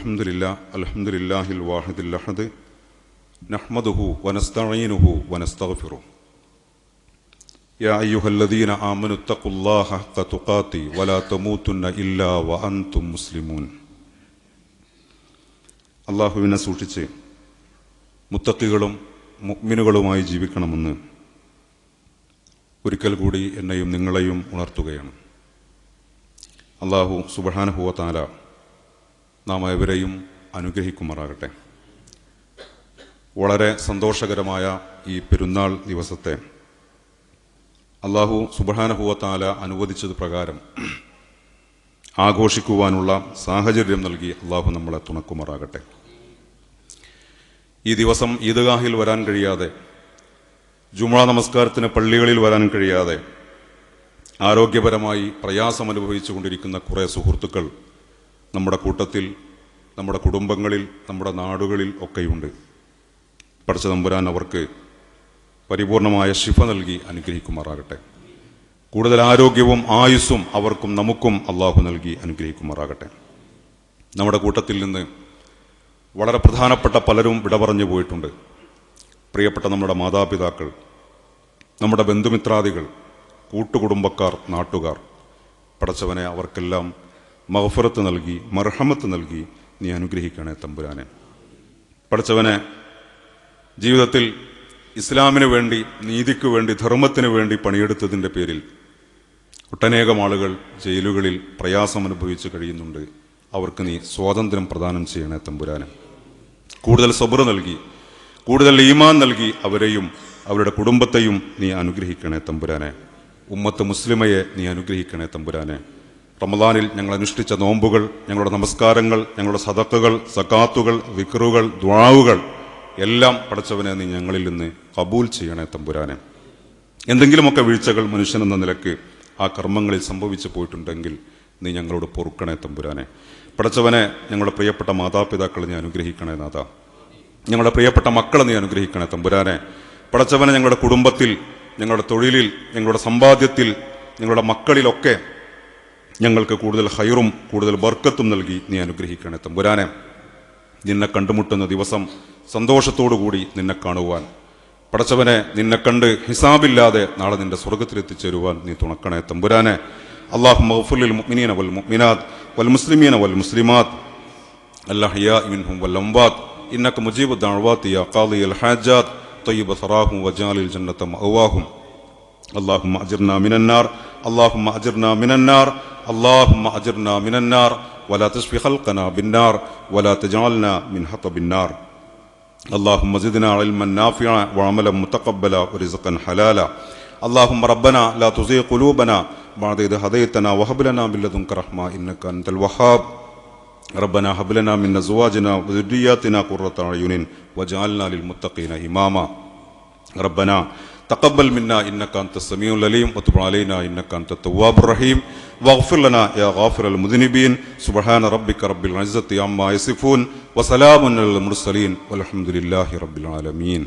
അൽഹംദുലില്ലാഹിൽ വാഹിദിൽ അഹദ് നഹ്മദുഹു വനസ്തഈനുഹു വനസ്തഗ്ഫിറുഹു യാ അയ്യുഹല്ലദീന ആമനു തഖുല്ലാഹ ഹഖ്ക തുഖാതി വലാ തമൂതുന്ന ഇല്ലാ വഅൻതും മുസ്ലിമൂൻ. അല്ലാഹുവിനെ സൂക്ഷിച്ച് മുത്തഖികളും മുഅ്മിനുകളുമായി ജീവിക്കണമെന്ന് ഒരിക്കൽ കൂടി എന്നെയും നിങ്ങളെയും ഉണർത്തുകയാണ്. അല്ലാഹു സുബ്ഹാനഹു വ തആല നാം ഏവരെയും അനുഗ്രഹിക്കുമാറാകട്ടെ. വളരെ സന്തോഷകരമായ ഈ പെരുന്നാൾ ദിവസത്തെ അല്ലാഹു സുബ്ഹാനഹു വ തആല അനുവദിച്ചത് പ്രകാരം ആഘോഷിക്കുവാനുള്ള സാഹചര്യം നൽകി അല്ലാഹു നമ്മളെ തുണക്കുമാറാകട്ടെ. ഈ ദിവസം ഈദ്ഗാഹിൽ വരാൻ കഴിയാതെ, ജുമുഅ നമസ്കാരത്തിന് പള്ളികളിൽ വരാൻ കഴിയാതെ ആരോഗ്യപരമായി പ്രയാസം അനുഭവിച്ചുകൊണ്ടിരിക്കുന്ന കുറേ സുഹൃത്തുക്കൾ നമ്മുടെ കൂട്ടത്തിൽ, നമ്മുടെ കുടുംബങ്ങളിൽ, നമ്മുടെ നാടുകളിൽ ഒക്കെയുണ്ട്. പടച്ച തമ്പുരാൻ അവർക്ക് പരിപൂർണമായ ശിഫ നൽകി അനുഗ്രഹിക്കുമാറാകട്ടെ. കൂടുതൽ ആരോഗ്യവും ആയുസ്സും അവർക്കും നമുക്കും അള്ളാഹു നൽകി അനുഗ്രഹിക്കുമാറാകട്ടെ. നമ്മുടെ കൂട്ടത്തിൽ നിന്ന് വളരെ പ്രധാനപ്പെട്ട പലരും വിട പറഞ്ഞു പോയിട്ടുണ്ട്. പ്രിയപ്പെട്ട നമ്മുടെ മാതാപിതാക്കൾ, നമ്മുടെ ബന്ധുമിത്രാദികൾ, കൂട്ടുകുടുംബക്കാർ, നാട്ടുകാർ. പടച്ചവനെ അവർക്കെല്ലാം മഗ്ഫിറത്ത് നൽകി, മർഹമത്ത് നൽകി നീ അനുഗ്രഹിക്കണേ തമ്പുരാനെ. പടച്ചവനെ, ജീവിതത്തിൽ ഇസ്ലാമിന് വേണ്ടി, നീതിക്ക് വേണ്ടി, ധർമ്മത്തിന് വേണ്ടി പണിയെടുത്തതിൻ്റെ പേരിൽ ഒട്ടനേകം ആളുകൾ ജയിലുകളിൽ പ്രയാസം അനുഭവിച്ച് കഴിയുന്നുണ്ട്. അവർക്ക് നീ സ്വാതന്ത്ര്യം പ്രദാനം ചെയ്യണേ തമ്പുരാനെ. കൂടുതൽ സബ്ർ നൽകി, കൂടുതൽ ഈമാൻ നൽകി അവരെയും അവരുടെ കുടുംബത്തെയും നീ അനുഗ്രഹിക്കണേ തമ്പുരാനെ. ഉമ്മത്ത് മുസ്ലിമയെ നീ അനുഗ്രഹിക്കണേ തമ്പുരാനെ. റമദാനിൽ ഞങ്ങൾ അനുഷ്ഠിച്ച നോമ്പുകൾ, ഞങ്ങളുടെ നമസ്കാരങ്ങൾ, ഞങ്ങളുടെ സദഖകൾ, സകാത്തുകൾ, വിക്റുകൾ, ദുആവുകൾ എല്ലാം പടച്ചവനെ നീ ഞങ്ങളിൽ നിന്ന് കബൂൽ ചെയ്യണേ തമ്പുരാനെ. എന്തെങ്കിലുമൊക്കെ വീഴ്ചകൾ മനുഷ്യനെന്ന നിലക്ക് ആ കർമ്മങ്ങളിൽ സംഭവിച്ചു പോയിട്ടുണ്ടെങ്കിൽ നീ ഞങ്ങളോട് പൊറുക്കണേ തമ്പുരാനെ. പടച്ചവനെ, ഞങ്ങളുടെ പ്രിയപ്പെട്ട മാതാപിതാക്കളെ നീ അനുഗ്രഹിക്കണേ നാഥ. ഞങ്ങളുടെ പ്രിയപ്പെട്ട മക്കളെ നീ അനുഗ്രഹിക്കണേ തമ്പുരാനെ. പടച്ചവനെ, ഞങ്ങളുടെ കുടുംബത്തിൽ, ഞങ്ങളുടെ തൊഴിലിൽ, ഞങ്ങളുടെ സമ്പാദ്യത്തിൽ, ഞങ്ങളുടെ മക്കളിലൊക്കെ ഞങ്ങൾക്ക് കൂടുതൽ ഹൈറും കൂടുതൽ ബർക്കത്തും നൽകി നീ അനുഗ്രഹിക്കണേ തമ്പുരാനെ. നിന്നെ കണ്ടുമുട്ടുന്ന ദിവസം സന്തോഷത്തോടുകൂടി നിന്നെ കാണുവാൻ, പടച്ചവനെ, നിന്നെ കണ്ട് ഹിസാബില്ലാതെ നാളെ നിന്റെ സ്വർഗത്തിലെത്തിച്ചേരുവാൻ നീ തുണക്കണേ തമ്പുരാനെ. അല്ലാഹുമ്മ ഗ്ഫിർ ലിൽ മുഅ്മിനീന വൽ മുഅ്മിനാത്ത് വൽ മുസ്ലിമീന വൽ മുസ്ലിമാത്ത് അൽ അഹ്യാഇ മിൻഹും വൽ അംവാത്ത് ഇന്നക മുജീബു ദഅവാതി യാ ഖാദിയൽ ഹാജാത്ത് طيب ثراهم وجعل الجنة مأواهم. اللهم أجرنا من النار، اللهم أجرنا من النار، اللهم أجرنا من النار، ولا تشفي خلقنا بالنار، ولا تجعلنا من حطب النار. اللهم زدنا علما نافعا وعملا متقبلا ورزقا حلالا. اللهم ربنا لا تزغ قلوبنا بعد إذ هديتنا وهب لنا من لدنك رحمة إنك أنت الوهاب. ربنا هب لنا من أزواجنا وذرياتنا قرة أعين واجعلنا للمتقين إماما. ربنا تقبل منا إنك أنت السميع العليم وتب علينا إنك أنت التواب الرحيم واغفر لنا يا غافر المذنبين. سبحان ربك رب العزة عما يصفون وسلام على المرسلين والحمد لله رب العالمين.